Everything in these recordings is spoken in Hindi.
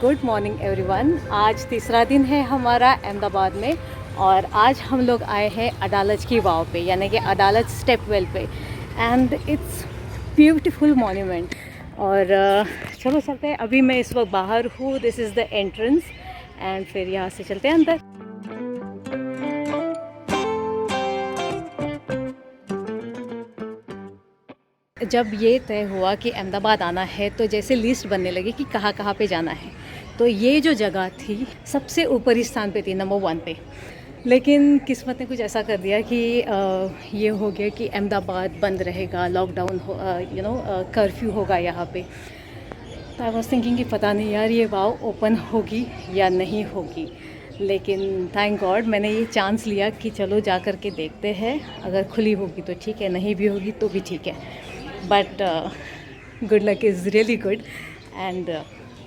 Good morning everyone. आज तीसरा दिन है हमारा अहमदाबाद में और आज हम लोग आए हैं अडालज की वाव पे, यानी कि अडालज स्टेप वेल पे। And it's beautiful monument. और चलो चलते हैं। अभी मैं इस वक्त बाहर हूँ, this is the entrance and फिर यहाँ से चलते हैं अंदर। जब ये तय हुआ कि अहमदाबाद आना है तो जैसे लिस्ट बनने लगी कि कहाँ कहाँ पे जाना है, तो ये जो जगह थी सबसे ऊपरी स्थान पे थी, नंबर 1 पे। लेकिन किस्मत ने कुछ ऐसा कर दिया कि ये हो गया कि अहमदाबाद बंद रहेगा, लॉकडाउन हो, कर्फ्यू होगा यहाँ पे। तो आई वॉज थिंकिंग कि पता नहीं यार ये वाव ओपन होगी या नहीं होगी। लेकिन थैंक गॉड मैंने ये चांस लिया कि चलो जा कर के देखते हैं, अगर खुली होगी तो ठीक है, नहीं भी होगी तो भी ठीक है। But good luck is really good. And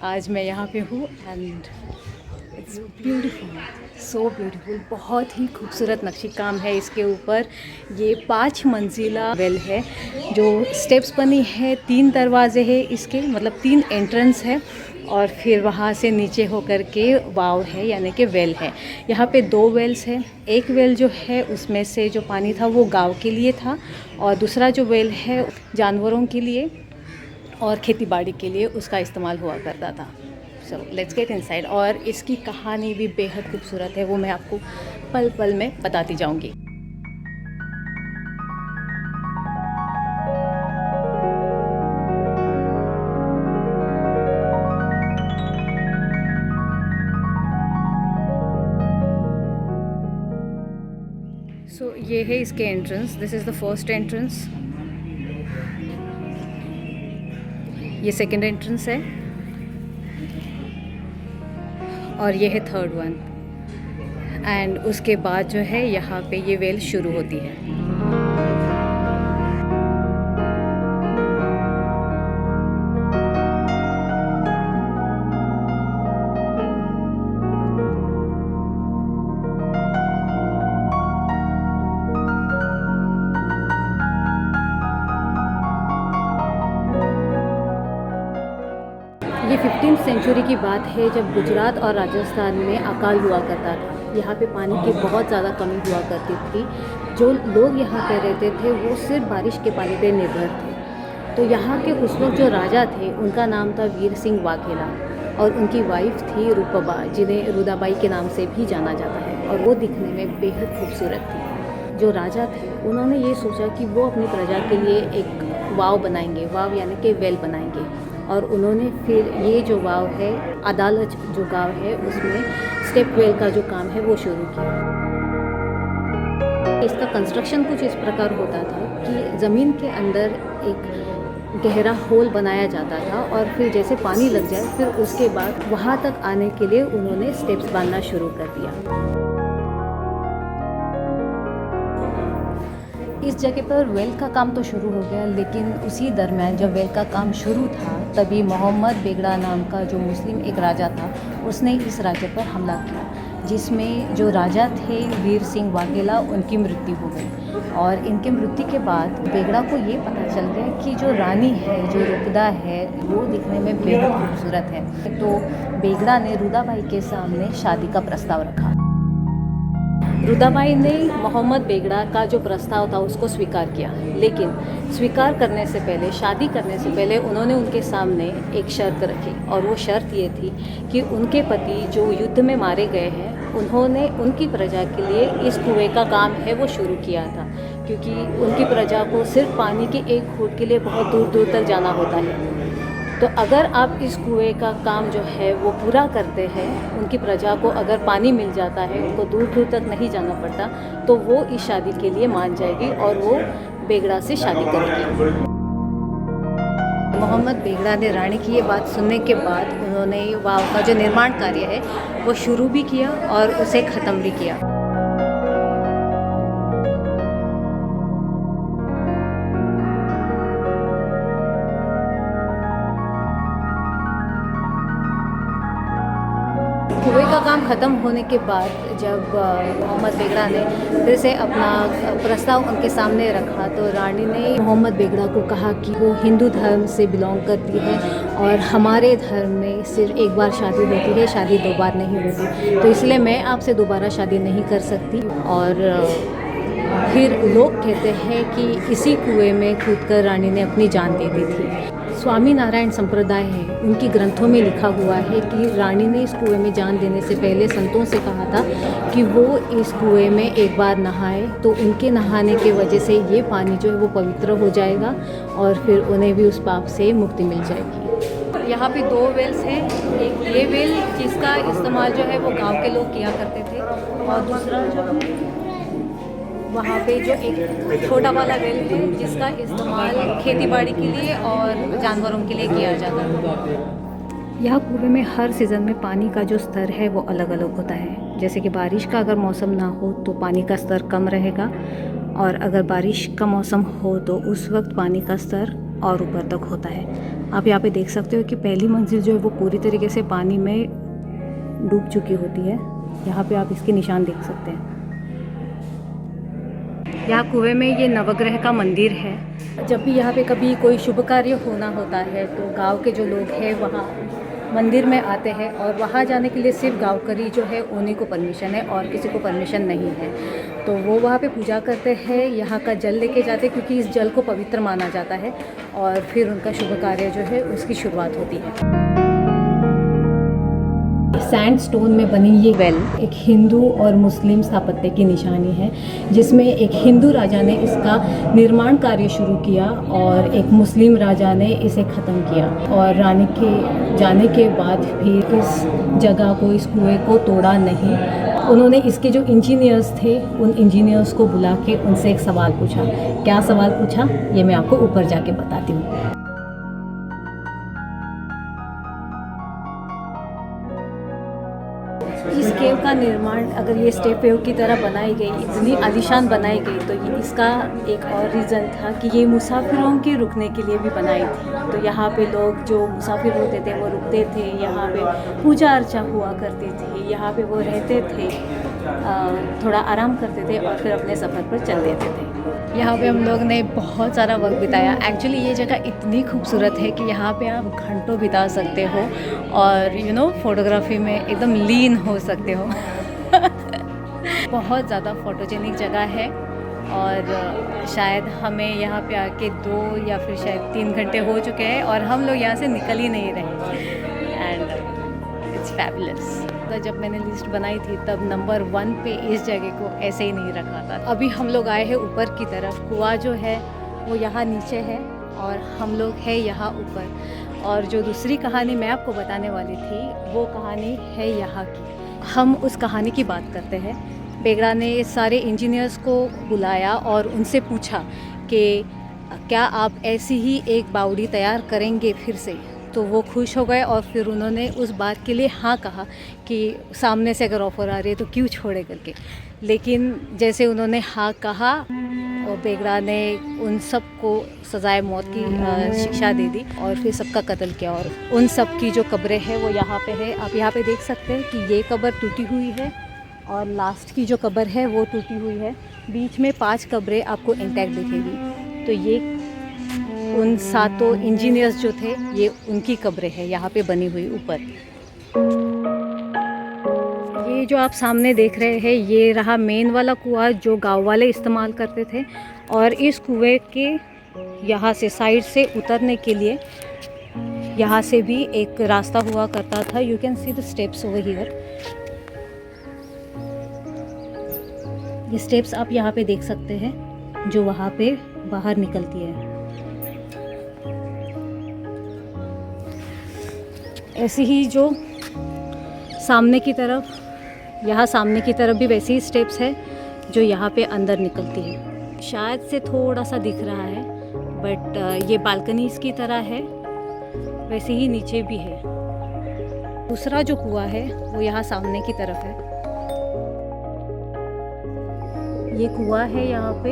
आज मैं यहाँ पे हूँ and it's beautiful, so beautiful. बहुत ही खूबसूरत नक्शी काम है इसके ऊपर। ये 5 मंजिला वेल है, जो स्टेप्स बनी है, 3 दरवाजे हैं इसके, मतलब 3 एंट्रेंस है और फिर वहाँ से नीचे होकर के वाव है, यानी कि वेल है। यहाँ पे 2 वेल्स हैं। एक वेल जो है उसमें से जो पानी था वो गांव के लिए था और दूसरा जो वेल है जानवरों के लिए और खेती बाड़ी के लिए उसका इस्तेमाल हुआ करता था। So let's get inside. और इसकी कहानी भी बेहद खूबसूरत है, वो मैं आपको पल पल में बताती जाऊंगी। सो ये है इसके entrance, this is the first entrance. ये सेकंड एंट्रेंस है और ये है थर्ड वन। एंड उसके बाद जो है यहाँ पे ये वेल शुरू होती है। ये 15th सेंचुरी की बात है, जब गुजरात और राजस्थान में अकाल हुआ करता था। यहाँ पे पानी की बहुत ज़्यादा कमी हुआ करती थी। जो लोग यहाँ पे रहते थे वो सिर्फ बारिश के पानी पे निर्भर थे। तो यहाँ के उस वक्त जो राजा थे उनका नाम था वीर सिंह वाघेला और उनकी वाइफ थी रूपबा, जिन्हें रुदाबाई के नाम से भी जाना जाता है। और वो दिखने में बेहद खूबसूरत थी। जो राजा थे उन्होंने ये सोचा कि वो अपनी प्रजा के लिए एक वाव बनाएंगे, वाव यानी कि वेल बनाएंगे। और उन्होंने फिर ये जो वाव है, अडालज जो गांव है, उसमें स्टेप वेल का जो काम है वो शुरू किया। इसका कंस्ट्रक्शन कुछ इस प्रकार होता था कि ज़मीन के अंदर एक गहरा होल बनाया जाता था और फिर जैसे पानी लग जाए फिर उसके बाद वहाँ तक आने के लिए उन्होंने स्टेप्स बांधना शुरू कर दिया। इस जगह पर वेल का काम तो शुरू हो गया, लेकिन उसी दरमियान जब वेल का काम शुरू था तभी मोहम्मद बेगड़ा नाम का जो मुस्लिम एक राजा था, उसने इस राज्य पर हमला किया, जिसमें जो राजा थे वीर सिंह वाघेला, उनकी मृत्यु हो गई। और इनके मृत्यु के बाद बेगड़ा को ये पता चल गया कि जो रानी है, जो रुकदा है, वो दिखने में बेहद खूबसूरत है। तो बेगड़ा ने रुदाबाई के सामने शादी का प्रस्ताव रखा। रुदाबाई ने मोहम्मद बेगड़ा का जो प्रस्ताव था उसको स्वीकार किया, लेकिन स्वीकार करने से पहले, शादी करने से पहले उन्होंने उनके सामने एक शर्त रखी। और वो शर्त ये थी कि उनके पति जो युद्ध में मारे गए हैं, उन्होंने उनकी प्रजा के लिए इस कुएं का काम है वो शुरू किया था, क्योंकि उनकी प्रजा को सिर्फ पानी के एक घूंट के लिए बहुत दूर दूर तक जाना होता है। तो अगर आप इस कुएं का काम जो है वो पूरा करते हैं, उनकी प्रजा को अगर पानी मिल जाता है, उनको दूर दूर तक नहीं जाना पड़ता, तो वो इस शादी के लिए मान जाएगी और वो बेगड़ा से शादी करेगी। मोहम्मद बेगड़ा ने रानी की ये बात सुनने के बाद उन्होंने वाव का जो निर्माण कार्य है वो शुरू भी किया और उसे ख़त्म भी किया। कुएं का काम ख़त्म होने के बाद जब मोहम्मद बेगड़ा ने फिर से अपना प्रस्ताव उनके सामने रखा तो रानी ने मोहम्मद बेगड़ा को कहा कि वो हिंदू धर्म से बिलोंग करती है और हमारे धर्म में सिर्फ एक बार शादी होती है, शादी 2 बार नहीं होती, तो इसलिए मैं आपसे दोबारा शादी नहीं कर सकती। और फिर लोग कहते हैं कि इसी कुएं में कूदकर रानी ने अपनी जान दे दी थी। स्वामी नारायण संप्रदाय है, उनकी ग्रंथों में लिखा हुआ है कि रानी ने इस कुएं में जान देने से पहले संतों से कहा था कि वो इस कुएं में एक बार नहाए तो उनके नहाने के वजह से ये पानी जो है वो पवित्र हो जाएगा और फिर उन्हें भी उस पाप से मुक्ति मिल जाएगी। यहाँ पे 2 वेल्स हैं, एक ये वेल जिसका इस्तेमाल जो है वो गांव के लोग किया करते थे और दूसरा जो है वहाँ पे जो एक छोटा वाला वेल है जिसका इस्तेमाल खेती बाड़ी के लिए और जानवरों के लिए किया जाता है। यहाँ कुएं में हर सीज़न में पानी का जो स्तर है वो अलग अलग होता है। जैसे कि बारिश का अगर मौसम ना हो तो पानी का स्तर कम रहेगा और अगर बारिश का मौसम हो तो उस वक्त पानी का स्तर और ऊपर तक होता है। आप यहाँ पे देख सकते हो कि पहली मंजिल जो है वो पूरी तरीके से पानी में डूब चुकी होती है। यहाँ पे आप इसके निशान देख सकते हैं। यहाँ कुएं में ये नवग्रह का मंदिर है। जब भी यहाँ पे कभी कोई शुभ कार्य होना होता है तो गांव के जो लोग हैं वहाँ मंदिर में आते हैं और वहाँ जाने के लिए सिर्फ गांवकरी जो है उन्हीं को परमिशन है और किसी को परमिशन नहीं है। तो वो वहाँ पे पूजा करते हैं, यहाँ का जल लेके जाते हैं क्योंकि इस जल को पवित्र माना जाता है और फिर उनका शुभ कार्य जो है उसकी शुरुआत होती है। सैंडस्टोन में बनी ये वेल एक हिंदू और मुस्लिम स्थापत्य की निशानी है, जिसमें एक हिंदू राजा ने इसका निर्माण कार्य शुरू किया और एक मुस्लिम राजा ने इसे ख़त्म किया और रानी के जाने के बाद भी इस जगह को, इस कुएं को तोड़ा नहीं। उन्होंने इसके जो इंजीनियर्स थे उन इंजीनियर्स को बुला के उनसे एक सवाल पूछा। क्या सवाल पूछा ये मैं आपको ऊपर जाके बताती हूँ। इस केव का निर्माण अगर ये स्टेपेव की तरह बनाई गई, इतनी आलीशान बनाई गई, तो ये इसका एक और रीज़न था कि ये मुसाफिरों के रुकने के लिए भी बनाई थी। तो यहाँ पे लोग जो मुसाफिर होते थे वो रुकते थे, यहाँ पे पूजा अर्चा हुआ करती थी, यहाँ पे वो रहते थे, थोड़ा आराम करते थे और फिर अपने सफ़र पर चल देते थे। यहाँ पे हम लोग ने बहुत सारा वक्त बिताया। एक्चुअली ये जगह इतनी खूबसूरत है कि यहाँ पे आप घंटों बिता सकते हो और फोटोग्राफी में एकदम लीन हो सकते हो। बहुत ज़्यादा फोटोजेनिक जगह है और शायद हमें यहाँ पे आके 2 या फिर शायद 3 घंटे हो चुके हैं और हम लोग यहाँ से निकल ही नहीं रहे। And it's fabulous. तो जब मैंने लिस्ट बनाई थी तब नंबर 1 पे इस जगह को ऐसे ही नहीं रखा था। अभी हम लोग आए हैं ऊपर की तरफ। कुआं जो है वो यहाँ नीचे है और हम लोग हैं यहाँ ऊपर। और जो दूसरी कहानी मैं आपको बताने वाली थी वो कहानी है यहाँ की। हम उस कहानी की बात करते हैं। बेगड़ा ने सारे इंजीनियर्स को बुलाया और उनसे पूछा कि क्या आप ऐसी ही एक बावड़ी तैयार करेंगे फिर से। तो वो खुश हो गए और फिर उन्होंने उस बात के लिए हाँ कहा कि सामने से अगर ऑफ़र आ रही है तो क्यों छोड़े करके। लेकिन जैसे उन्होंने हाँ कहा और बेगड़ा ने उन सब को सजाए मौत की शिक्षा दे दी और फिर सबका कत्ल किया। और उन सब की जो कब्रें हैं वो यहाँ पे है। आप यहाँ पे देख सकते हैं कि ये कब्र टूटी हुई है और लास्ट की जो कब्र है वो टूटी हुई है। बीच में 5 कब्रें आपको इंटैक्ट दिखेगी। तो ये उन 7 इंजीनियर्स जो थे ये उनकी कब्रें हैं यहाँ पे बनी हुई ऊपर। ये जो आप सामने देख रहे हैं ये रहा मेन वाला कुआं जो गांव वाले इस्तेमाल करते थे। और इस कुएं के यहाँ से साइड से उतरने के लिए यहाँ से भी एक रास्ता हुआ करता था। You can see the steps over here. ये स्टेप्स आप यहाँ पे देख सकते हैं जो वहाँ पे बाहर निकलती है। ऐसी ही जो सामने की तरफ, यहाँ सामने की तरफ भी वैसी ही स्टेप्स है जो यहाँ पे अंदर निकलती है। शायद से थोड़ा सा दिख रहा है बट ये बालकनीज़ की तरह है, वैसे ही नीचे भी है। दूसरा जो कुआं है वो यहाँ सामने की तरफ है। ये कुआं है यहाँ पे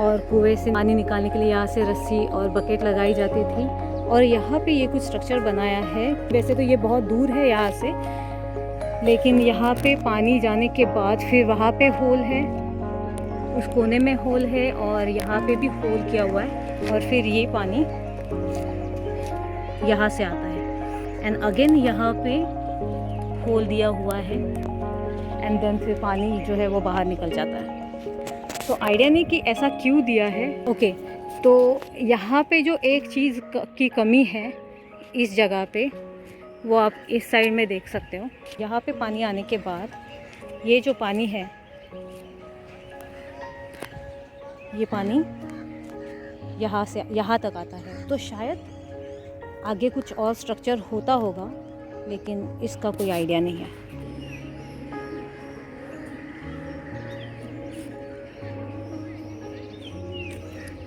और कुएं से पानी निकालने के लिए यहाँ से रस्सी और बकेट लगाई जाती थी और यहाँ पे ये कुछ स्ट्रक्चर बनाया है। वैसे तो ये बहुत दूर है यहाँ से, लेकिन यहाँ पे पानी जाने के बाद फिर वहाँ पे होल है, उस कोने में होल है और यहाँ पे भी होल किया हुआ है, और फिर ये पानी यहाँ से आता है एंड अगेन यहाँ पे होल दिया हुआ है एंड देन फिर पानी जो है वो बाहर निकल जाता है। तो आइडिया नहीं कि ऐसा क्यों दिया है। ओके, तो यहाँ पे जो एक चीज़ की कमी है इस जगह पे, वो आप इस साइड में देख सकते हो। यहाँ पे पानी आने के बाद ये जो पानी है, ये पानी यहाँ से यहाँ तक आता है। तो शायद आगे कुछ और स्ट्रक्चर होता होगा, लेकिन इसका कोई आइडिया नहीं है।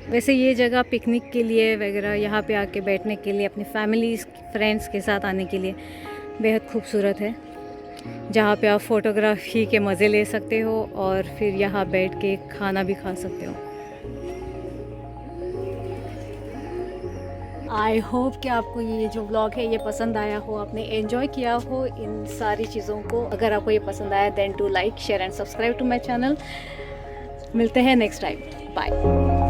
वैसे ये जगह पिकनिक के लिए वगैरह, यहाँ पे आके बैठने के लिए, अपनी फैमिलीज़ फ्रेंड्स के साथ आने के लिए बेहद खूबसूरत है, जहाँ पे आप फ़ोटोग्राफी के मज़े ले सकते हो और फिर यहाँ बैठ के खाना भी खा सकते हो। आई होप कि आपको ये जो व्लॉग है ये पसंद आया हो, आपने एंजॉय किया हो इन सारी चीज़ों को। अगर आपको ये पसंद आया then to like, share and subscribe to my channel. मिलते हैं नेक्स्ट टाइम, बाय।